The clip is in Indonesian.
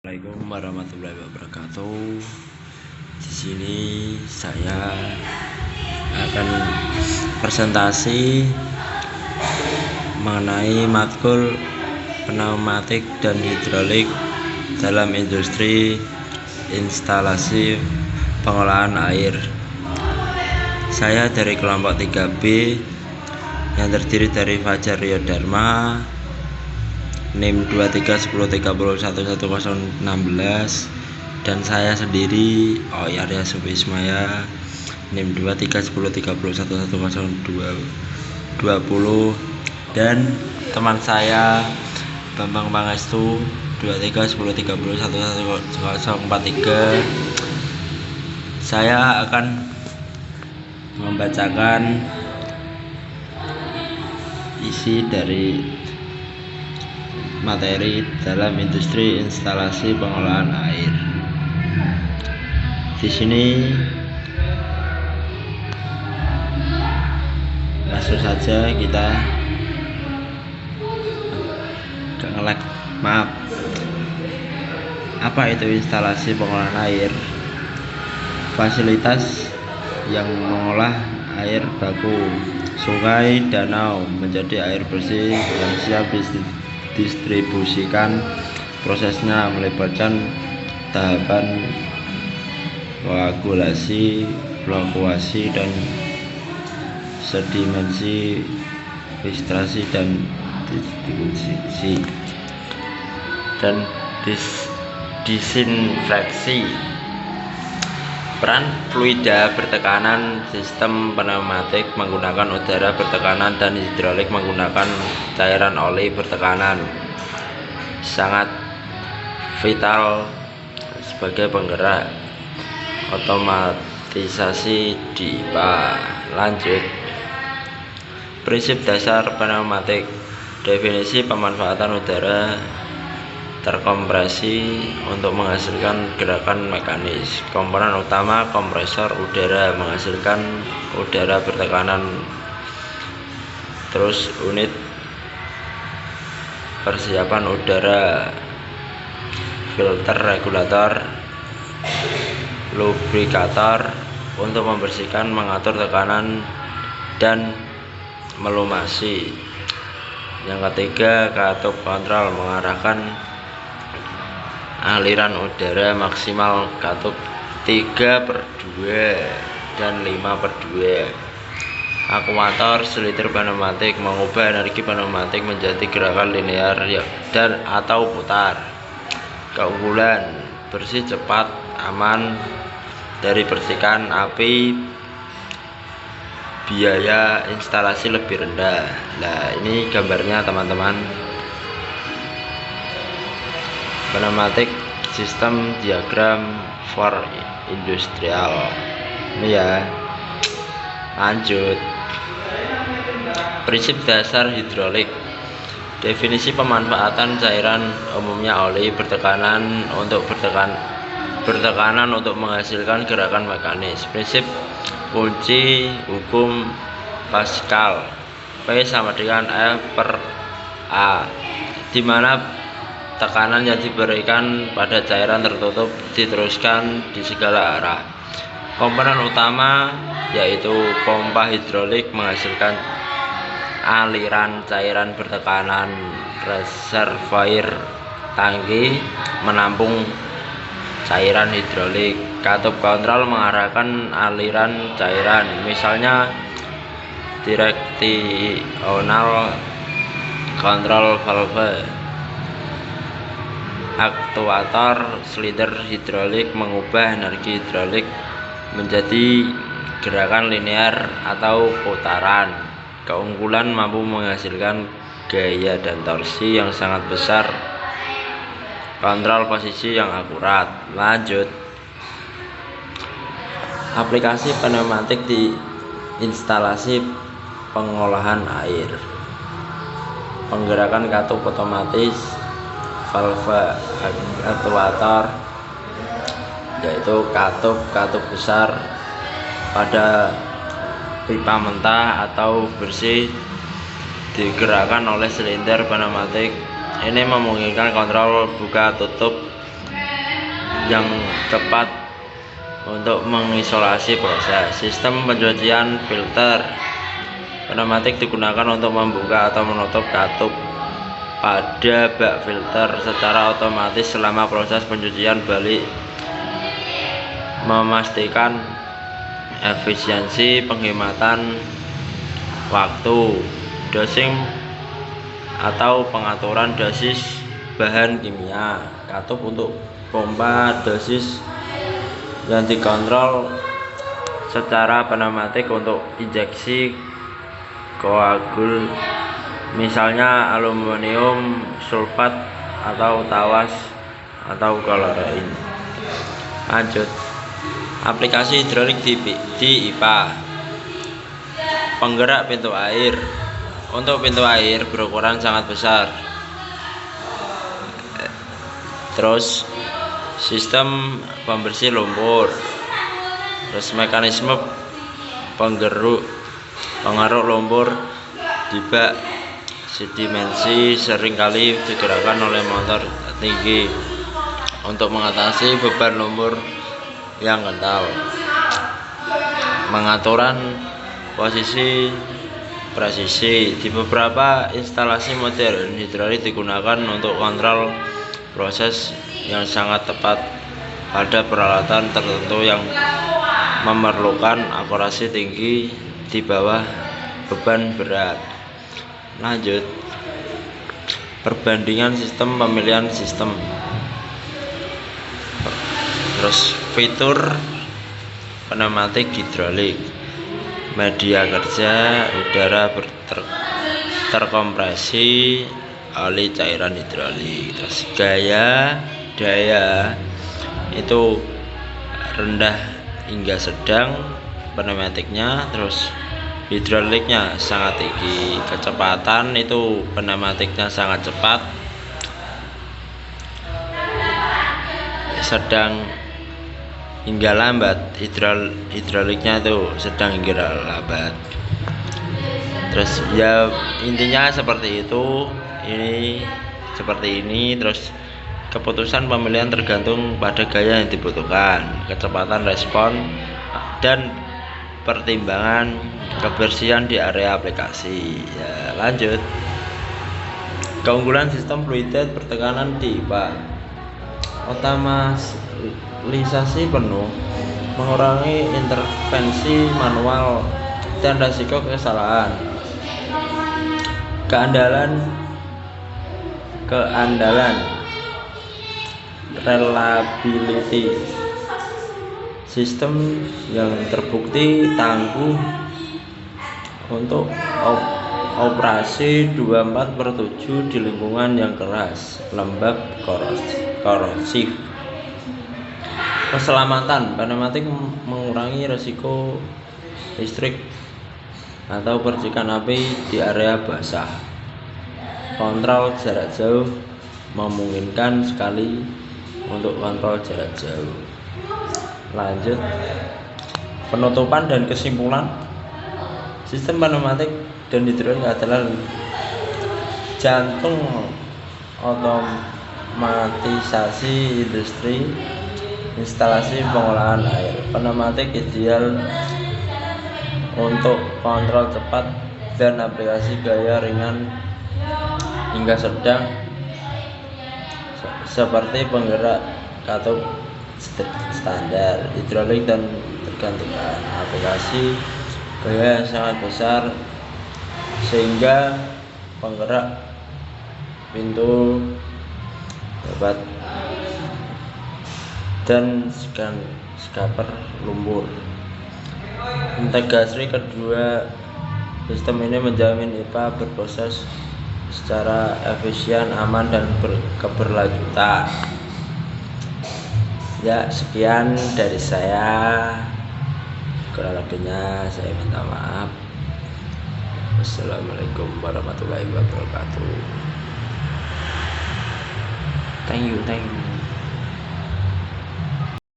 Assalamualaikum warahmatullahi wabarakatuh. Di sini saya akan presentasi mengenai matkul pneumatik dan hidrolik dalam industri instalasi pengolahan air. Saya dari kelompok 3B yang terdiri dari Fajar Rio Dharma, NIM 2310301116, dan saya sendiri Arya Subismaya, NIM 2310301120, dan teman saya Bambang Pangestu 2310301143. Saya akan membacakan isi dari materi dalam industri instalasi pengolahan air. Di sini langsung saja kita apa itu instalasi pengolahan air? Fasilitas yang mengolah air baku sungai, danau menjadi air bersih yang siap distribusikan. Prosesnya melibatkan tahapan koagulasi, flokuasi, dan sedimentasi, filtrasi, dan distribusi dan disinfeksi. Peran fluida bertekanan, sistem pneumatik menggunakan udara bertekanan dan hidrolik menggunakan cairan oli bertekanan, sangat vital sebagai penggerak otomatisasi di IPA. Lanjut, prinsip dasar pneumatik. Definisi pemanfaatan udara terkompresi untuk menghasilkan gerakan mekanis. Komponen utama kompresor udara menghasilkan udara bertekanan. Terus unit persiapan udara, filter, regulator, lubrikator untuk membersihkan, mengatur tekanan, dan melumasi. Yang ketiga, katup kontrol mengarahkan aliran udara maksimal katup 3/2 dan 5/2. Akuator silinder pneumatik mengubah energi pneumatik menjadi gerakan linear dan atau putar. Keunggulan: bersih, cepat, aman dari percikan api, biaya instalasi lebih rendah. Nah, ini gambarnya teman-teman. Pneumatik sistem diagram for industrial. Ini ya. Lanjut, prinsip dasar hidrolik. Definisi pemanfaatan cairan, umumnya oli bertekanan untuk menghasilkan gerakan mekanis. Prinsip kunci hukum Pascal, P sama dengan F/A, di mana tekanan yang diberikan pada cairan tertutup diteruskan di segala arah. Komponen utama yaitu pompa hidrolik menghasilkan aliran cairan bertekanan, reservoir tangki menampung cairan hidrolik, katup kontrol mengarahkan aliran cairan, misalnya directional control valve. Aktuator silinder hidrolik mengubah energi hidrolik menjadi gerakan linear atau putaran. Keunggulan: mampu menghasilkan gaya dan torsi yang sangat besar, kontrol posisi yang akurat. Lanjut, aplikasi pneumatik di instalasi pengolahan air. Penggerakan katup otomatis, valve aktuator, yaitu katup besar pada pipa mentah atau bersih digerakkan oleh silinder pneumatik. Ini memungkinkan kontrol buka tutup yang tepat untuk mengisolasi proses. Sistem pencucian filter pneumatik digunakan untuk membuka atau menutup katup pada bak filter secara otomatis selama proses pencucian balik, memastikan efisiensi penghematan waktu. Dosing atau pengaturan dosis bahan kimia katup untuk pompa dosis yang dikontrol secara pneumatik untuk injeksi koagul, misalnya aluminium sulfat atau tawas atau klorin. Lanjut, aplikasi hidrolik di IPA. Penggerak pintu air. Untuk pintu air berukuran sangat besar. Terus sistem pembersih lumpur. Terus mekanisme pengeruk lumpur di bak sedimensi seringkali digerakkan oleh motor tinggi untuk mengatasi beban lumpur yang kental. Pengaturan posisi presisi. Di beberapa instalasi modern, hidrolik digunakan untuk kontrol proses yang sangat tepat pada peralatan tertentu yang memerlukan akurasi tinggi di bawah beban berat. Lanjut, perbandingan sistem pemilihan sistem. Terus fitur pneumatik hidrolik, media kerja udara terkompresi oli cairan hidrolik. Terus daya itu rendah hingga sedang pneumatiknya. Terus hidroliknya sangat tinggi. Kecepatan itu pneumatiknya sangat cepat, sedang hingga lambat. Hidroliknya itu sedang hingga lambat. Terus ya intinya seperti itu. Ini seperti ini. Terus keputusan pemilihan tergantung pada gaya yang dibutuhkan, kecepatan respon, dan pertimbangan kebersihan di area aplikasi. Ya, lanjut. Keunggulan sistem fluidet pertekanan di IPA. Otomatisasi penuh, mengurangi intervensi manual dan risiko kesalahan. Keandalan reliability. Sistem yang terbukti tangguh untuk operasi 24/7 di lingkungan yang keras, lembab, korosif. Keselamatan pneumatik mengurangi risiko listrik atau percikan api di area basah. Kontrol jarak jauh, memungkinkan sekali untuk kontrol jarak jauh. Lanjut, penutupan dan kesimpulan. Sistem pneumatik dan hidrolik adalah jantung otomatisasi industri instalasi pengolahan air. Pneumatik ideal untuk kontrol cepat dan aplikasi gaya ringan hingga sedang seperti penggerak katup standar, hidrolik, dan tergantikan. Aplikasi gaya yang sangat besar sehingga penggerak pintu hebat dan scaper lumpur. Integrasi kedua sistem ini menjamin IPA berproses secara efisien, aman, dan keberlanjutan. Ya, sekian dari saya. Kurang lebihnya saya minta maaf. Wassalamualaikum warahmatullahi wabarakatuh. Thank you.